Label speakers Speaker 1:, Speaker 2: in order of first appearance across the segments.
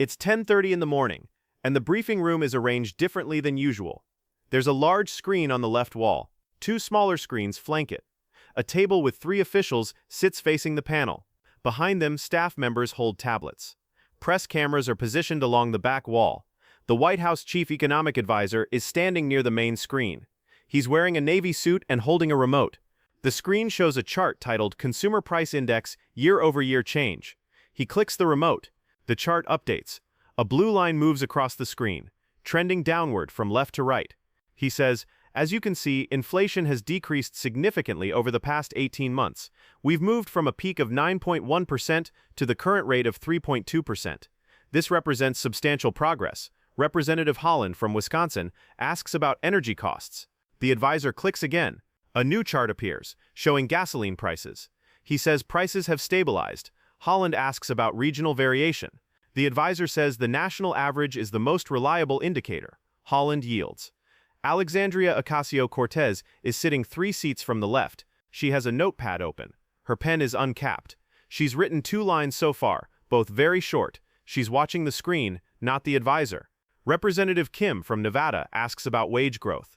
Speaker 1: It's 10:30 in the morning, and the briefing room is arranged differently than usual. There's a large screen on the left wall. Two smaller screens flank it. A table with 3 officials sits facing the panel. Behind them, staff members hold tablets. Press cameras are positioned along the back wall. The White House chief economic advisor is standing near the main screen. He's wearing a navy suit and holding a remote. The screen shows a chart titled Consumer Price Index Year-over-Year Change. He clicks the remote. The chart updates. A blue line moves across the screen, trending downward from left to right. He says, "As you can see, inflation has decreased significantly over the past 18 months. We've moved from a peak of 9.1% to the current rate of 3.2%. This represents substantial progress." Representative Holland from Wisconsin asks about energy costs. The advisor clicks again. A new chart appears, showing gasoline prices. He says prices have stabilized. Holland asks about regional variation. The advisor says the national average is the most reliable indicator. Holland yields. Alexandria Ocasio-Cortez is sitting 3 seats from the left. She has a notepad open. Her pen is uncapped. She's written 2 lines so far, both very short. She's watching the screen, not the advisor. Representative Kim from Nevada asks about wage growth.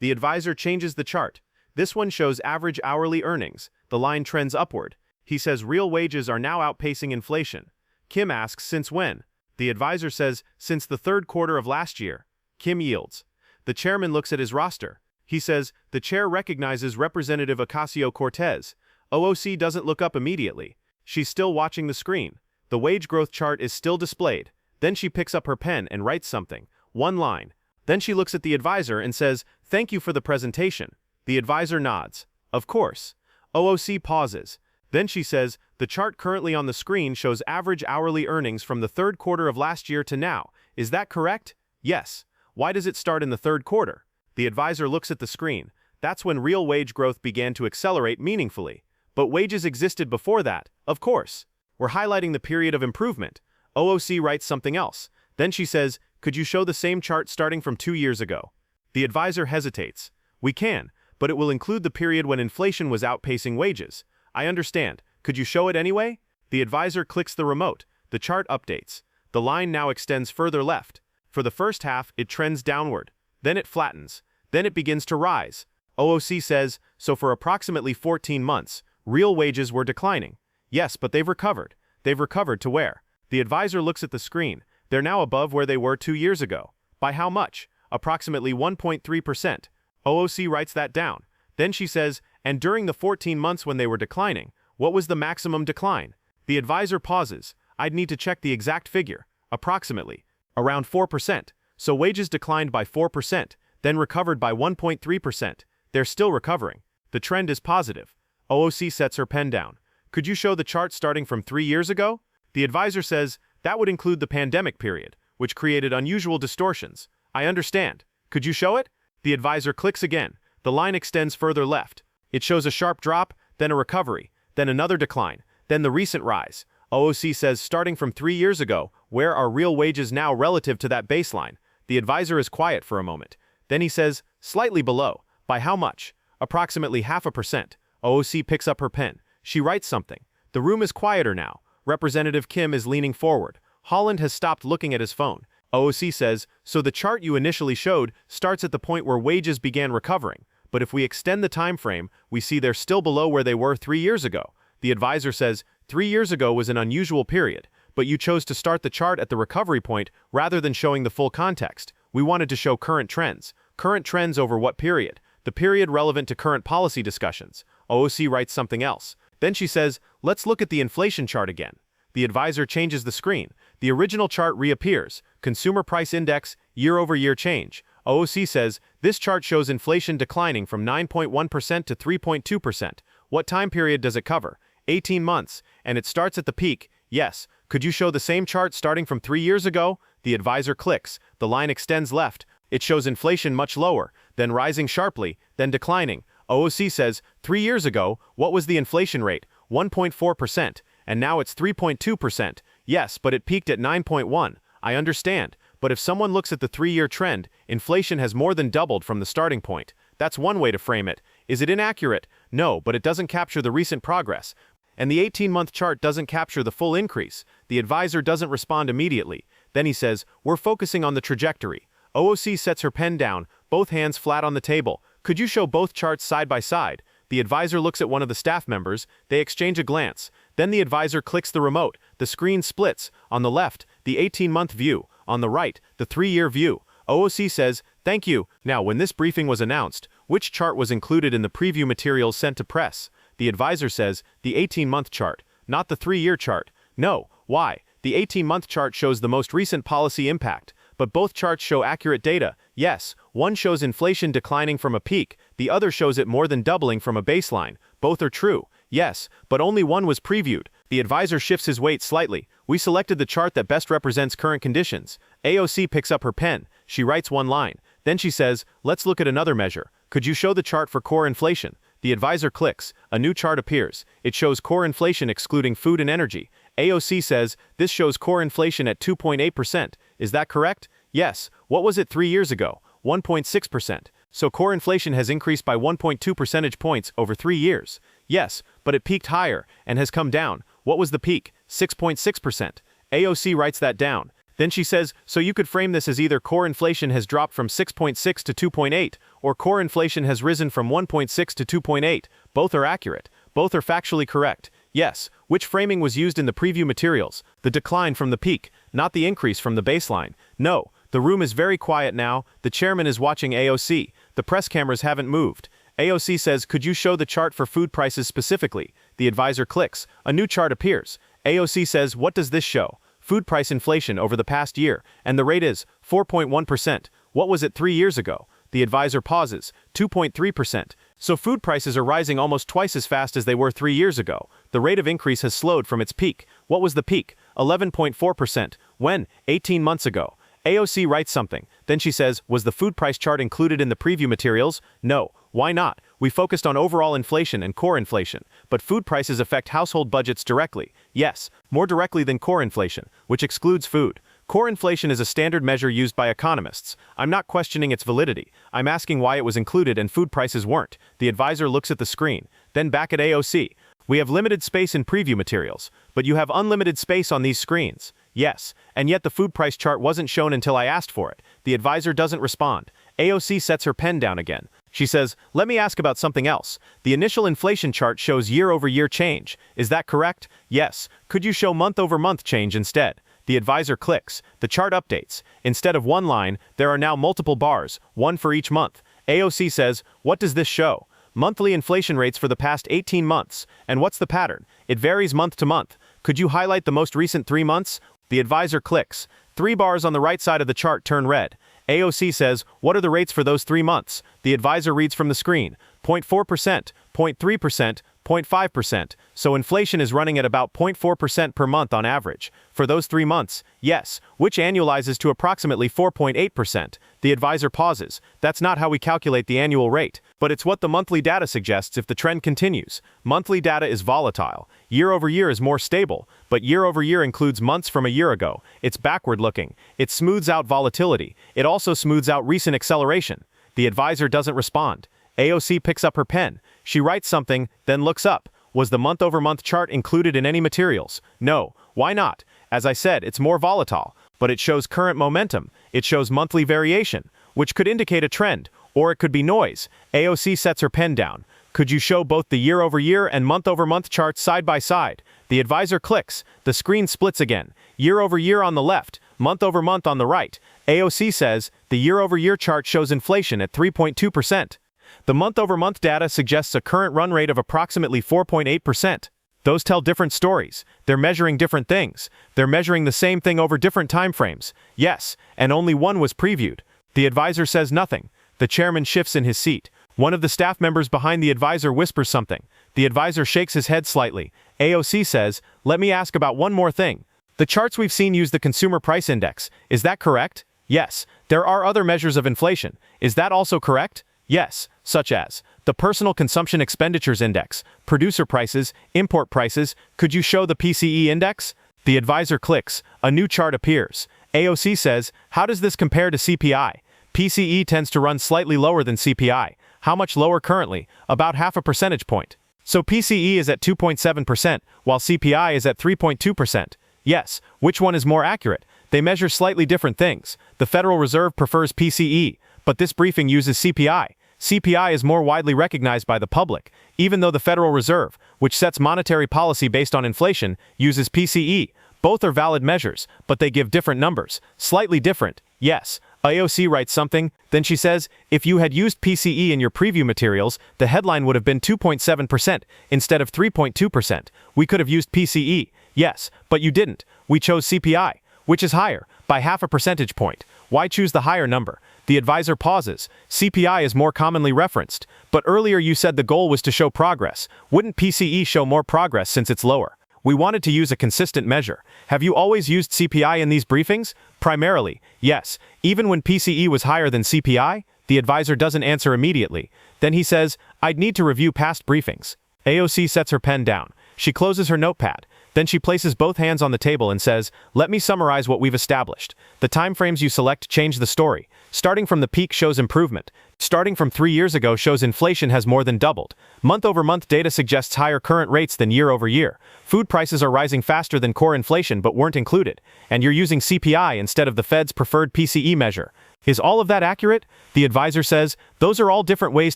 Speaker 1: The advisor changes the chart. This one shows average hourly earnings. The line trends upward. He says real wages are now outpacing inflation. Kim asks since when? The advisor says since the 3rd quarter of last year. Kim yields. The chairman looks at his roster. He says the chair recognizes Representative Ocasio-Cortez. OOC doesn't look up immediately. She's still watching the screen. The wage growth chart is still displayed. Then she picks up her pen and writes something. 1 line. Then she looks at the advisor and says, "Thank you for the presentation." The advisor nods. "Of course." OOC pauses. Then she says, "The chart currently on the screen shows average hourly earnings from the 3rd quarter of last year to now. Is that correct?" "Yes." "Why does it start in the 3rd quarter?" The advisor looks at the screen. "That's when real wage growth began to accelerate meaningfully. But wages existed before that, of course. We're highlighting the period of improvement." OOC writes something else. Then she says, "Could you show the same chart starting from 2 years ago?" The advisor hesitates. "We can, but it will include the period when inflation was outpacing wages." "I understand. Could you show it anyway?" The advisor clicks the remote. The chart updates. The line now extends further left. For the first half, it trends downward. Then it flattens. Then it begins to rise. OOC says, "So for approximately 14 months, real wages were declining." "Yes, but they've recovered." "They've recovered to where?" The advisor looks at the screen. "They're now above where they were 2 years ago." "By how much?" "Approximately 1.3%. OOC writes that down. Then she says, "And during the 14 months when they were declining, what was the maximum decline?" The advisor pauses. "I'd need to check the exact figure." "Approximately. Around 4%. So wages declined by 4%, then recovered by 1.3%. They're still recovering. The trend is positive." OOC sets her pen down. "Could you show the chart starting from 3 years ago?" The advisor says, "That would include the pandemic period, which created unusual distortions." "I understand. Could you show it?" The advisor clicks again. The line extends further left. It shows a sharp drop, then a recovery, then another decline, then the recent rise. OOC says, "Starting from 3 years ago, where are real wages now relative to that baseline?" The advisor is quiet for a moment. Then he says, "Slightly below." "By how much?" "Approximately 0.5%. OOC picks up her pen. She writes something. The room is quieter now. Representative Kim is leaning forward. Holland has stopped looking at his phone. OOC says, "So the chart you initially showed starts at the point where wages began recovering. But if we extend the time frame, we see they're still below where they were 3 years ago." The advisor says, "3 years ago was an unusual period, but you chose to start the chart at the recovery point rather than showing the full context. We wanted to show current trends." "Current trends over what period?" "The period relevant to current policy discussions." OOC writes something else. Then she says, "Let's look at the inflation chart again." The advisor changes the screen. The original chart reappears. Consumer Price Index, year-over-year change. OOC says, "This chart shows inflation declining from 9.1% to 3.2%. What time period does it cover?" 18 months. "And it starts at the peak." "Yes." "Could you show the same chart starting from 3 years ago?" The advisor clicks. The line extends left. It shows inflation much lower, then rising sharply, then declining. OOC says, 3 years ago, what was the inflation rate? 1.4%. And now it's 3.2%. "Yes, but it peaked at 9.1. "I understand. But if someone looks at the 3-year trend, inflation has more than doubled from the starting point. That's one way to frame it. Is it inaccurate? No, but it doesn't capture the recent progress. And the 18-month chart doesn't capture the full increase. The advisor doesn't respond immediately. Then he says, "We're focusing on the trajectory." OOC sets her pen down, both hands flat on the table. "Could you show both charts side by side?" The advisor looks at one of the staff members. They exchange a glance. Then the advisor clicks the remote. The screen splits. On the left, the 18-month view. On the right, the 3-year view. OOC says, "Thank you." Now, when this briefing was announced, which chart was included in the preview materials sent to press? The advisor says, "The 18-month chart, not the 3-year chart." No. Why? The 18-month chart shows the most recent policy impact. But both charts show accurate data. Yes, one shows inflation declining from a peak, the other shows it more than doubling from a baseline. Both are true. Yes, but only one was previewed. The advisor shifts his weight slightly. "We selected the chart that best represents current conditions." AOC picks up her pen. She writes one line. Then she says, "Let's look at another measure. Could you show the chart for core inflation?" The advisor clicks. A new chart appears. It shows core inflation excluding food and energy. AOC says, "This shows core inflation at 2.8%. Is that correct?" Yes. What was it 3 years ago? 1.6%. So core inflation has increased by 1.2 percentage points over 3 years. Yes, but it peaked higher and has come down. What was the peak? 6.6%. AOC writes that down. Then she says, "So you could frame this as either core inflation has dropped from 6.6 to 2.8, or core inflation has risen from 1.6 to 2.8. Both are accurate. Both are factually correct." Yes. Which framing was used in the preview materials? The decline from the peak, not the increase from the baseline. No. The room is very quiet now. The chairman is watching AOC. The press cameras haven't moved. AOC says, "Could you show the chart for food prices specifically?" The advisor clicks. A new chart appears. AOC says, "What does this show?" Food price inflation over the past year, and the rate is 4.1%. What was it 3 years ago? The advisor pauses. 2.3%. So food prices are rising almost twice as fast as they were 3 years ago. The rate of increase has slowed from its peak. What was the peak? 11.4%. When? 18 months ago. AOC writes something. Then she says, "Was the food price chart included in the preview materials?" No. Why not? We focused on overall inflation and core inflation, but food prices affect household budgets directly. Yes, more directly than core inflation, which excludes food. Core inflation is a standard measure used by economists. I'm not questioning its validity. I'm asking why it was included and food prices weren't. The advisor looks at the screen, then back at AOC. "We have limited space in preview materials, but you have unlimited space on these screens." Yes, and yet the food price chart wasn't shown until I asked for it. The advisor doesn't respond. AOC sets her pen down again. She says, "Let me ask about something else. The initial inflation chart shows year-over-year change. Is that correct?" Yes. "Could you show month-over-month change instead?" The advisor clicks. The chart updates. Instead of one line, there are now multiple bars, one for each month. AOC says, "What does this show?" "Monthly inflation rates for the past 18 months. And what's the pattern?" "It varies month to month." "Could you highlight the most recent 3 months?" The advisor clicks. 3 bars on the right side of the chart turn red. AOC says, "What are the rates for those 3 months?" The advisor reads from the screen. 0.4%, 0.3%, 0.5%. So inflation is running at about 0.4% per month on average. For those 3 months, yes, which annualizes to approximately 4.8%. The advisor pauses. "That's not how we calculate the annual rate, but it's what the monthly data suggests if the trend continues. Monthly data is volatile. Year over year is more stable, but year over year includes months from a year ago. It's backward looking. It smooths out volatility. It also smooths out recent acceleration." The advisor doesn't respond. AOC picks up her pen. She writes something, then looks up. "Was the month-over-month chart included in any materials?" No. Why not? As I said, it's more volatile, but it shows current momentum. It shows monthly variation, which could indicate a trend, or it could be noise. AOC sets her pen down. "Could you show both the year-over-year and month-over-month charts side by side?" The advisor clicks. The screen splits again. Year-over-year on the left, month-over-month on the right. AOC says, "The year-over-year chart shows inflation at 3.2%. The month-over-month data suggests a current run rate of approximately 4.8%. Those tell different stories. They're measuring different things. They're measuring the same thing over different time frames. Yes, and only one was previewed." The advisor says nothing. The chairman shifts in his seat. One of the staff members behind the advisor whispers something. The advisor shakes his head slightly. AOC says, "Let me ask about one more thing. The charts we've seen use the consumer price index. Is that correct?" Yes. "There are other measures of inflation. Is that also correct?" Yes, such as the Personal Consumption Expenditures Index, producer prices, import prices. Could you show the PCE index? The advisor clicks. A new chart appears. AOC says, "How does this compare to CPI?" PCE tends to run slightly lower than CPI. How much lower currently? About half a percentage point. So PCE is at 2.7%, while CPI is at 3.2%. Yes, which one is more accurate? They measure slightly different things. The Federal Reserve prefers PCE, but this briefing uses CPI. CPI is more widely recognized by the public, even though the Federal Reserve, which sets monetary policy based on inflation, uses PCE. Both are valid measures, but they give different numbers. Slightly different, yes. AOC writes something, then she says, if you had used PCE in your preview materials, the headline would have been 2.7% instead of 3.2%. We could have used PCE, yes, but you didn't. We chose CPI, which is higher, by half a percentage point. Why choose the higher number? The advisor pauses. CPI is more commonly referenced, but earlier you said the goal was to show progress. Wouldn't PCE show more progress since it's lower? We wanted to use a consistent measure. Have you always used CPI in these briefings? Primarily, yes. Even when PCE was higher than CPI, the advisor doesn't answer immediately. Then he says, I'd need to review past briefings. AOC sets her pen down. She closes her notepad. Then she places both hands on the table and says, let me summarize what we've established. The timeframes you select change the story. Starting from the peak shows improvement. Starting from 3 years ago shows inflation has more than doubled. Month-over-month data suggests higher current rates than year-over-year. Food prices are rising faster than core inflation but weren't included. And you're using CPI instead of the Fed's preferred PCE measure. Is all of that accurate? The advisor says, those are all different ways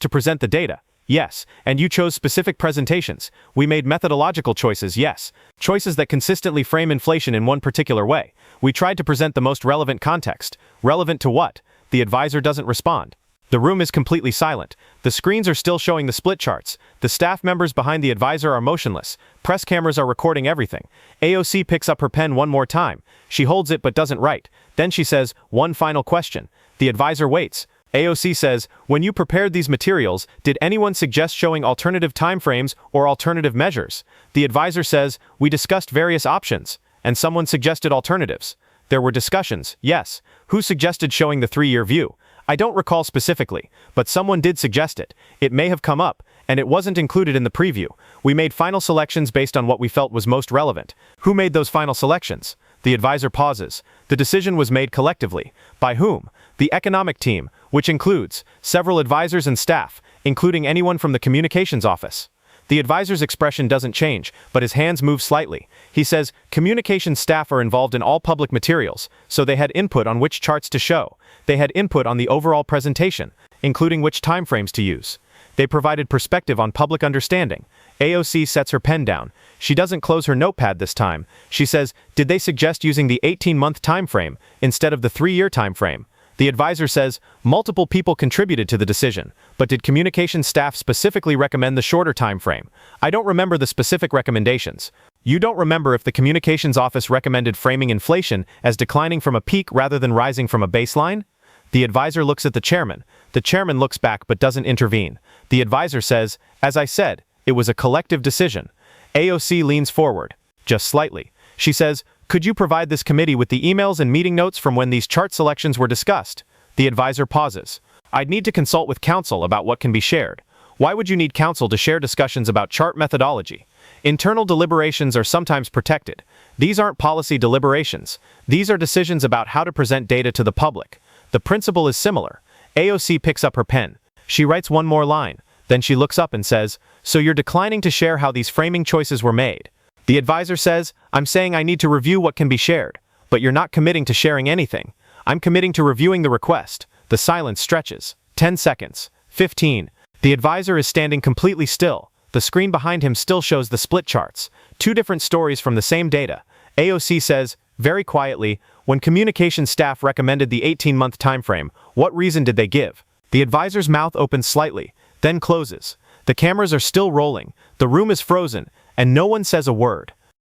Speaker 1: to present the data. Yes, and you chose specific presentations. We made methodological choices, yes. Choices that consistently frame inflation in one particular way. We tried to present the most relevant context. Relevant to what? The advisor doesn't respond. The room is completely silent. The screens are still showing the split charts. The staff members behind the advisor are motionless. Press cameras are recording everything. AOC picks up her pen one more time. She holds it but doesn't write. Then she says, one final question. The advisor waits. AOC says, when you prepared these materials, did anyone suggest showing alternative timeframes or alternative measures? The advisor says, we discussed various options, and someone suggested alternatives. There were discussions, yes. Who suggested showing the 3-year view? I don't recall specifically, but someone did suggest it. It may have come up, and it wasn't included in the preview. We made final selections based on what we felt was most relevant. Who made those final selections? The advisor pauses. The decision was made collectively. By whom? The economic team, which includes several advisors and staff, including anyone from the communications office. The advisor's expression doesn't change, but his hands move slightly. He says, communications staff are involved in all public materials, so they had input on which charts to show. They had input on the overall presentation, including which timeframes to use. They provided perspective on public understanding. AOC sets her pen down. She doesn't close her notepad this time. She says, did they suggest using the 18-month timeframe instead of the 3-year timeframe? The advisor says, multiple people contributed to the decision, but did communications staff specifically recommend the shorter time frame? I don't remember the specific recommendations. You don't remember if the communications office recommended framing inflation as declining from a peak rather than rising from a baseline? The advisor looks at the chairman. The chairman looks back but doesn't intervene. The advisor says, as I said, it was a collective decision. AOC leans forward, just slightly. She says, could you provide this committee with the emails and meeting notes from when these chart selections were discussed? The advisor pauses. I'd need to consult with counsel about what can be shared. Why would you need counsel to share discussions about chart methodology? Internal deliberations are sometimes protected. These aren't policy deliberations. These are decisions about how to present data to the public. The principle is similar. AOC picks up her pen. She writes one more line. Then she looks up and says, so you're declining to share how these framing choices were made. The advisor says, I'm saying I need to review what can be shared, but you're not committing to sharing anything. I'm committing to reviewing the request. The silence stretches. 10 seconds. 15. The advisor is standing completely still. The screen behind him still shows the split charts. 2 different stories from the same data. AOC says, very quietly, when communications staff recommended the 18-month timeframe, what reason did they give? The advisor's mouth opens slightly, then closes. The cameras are still rolling. The room is frozen, and no one says a word.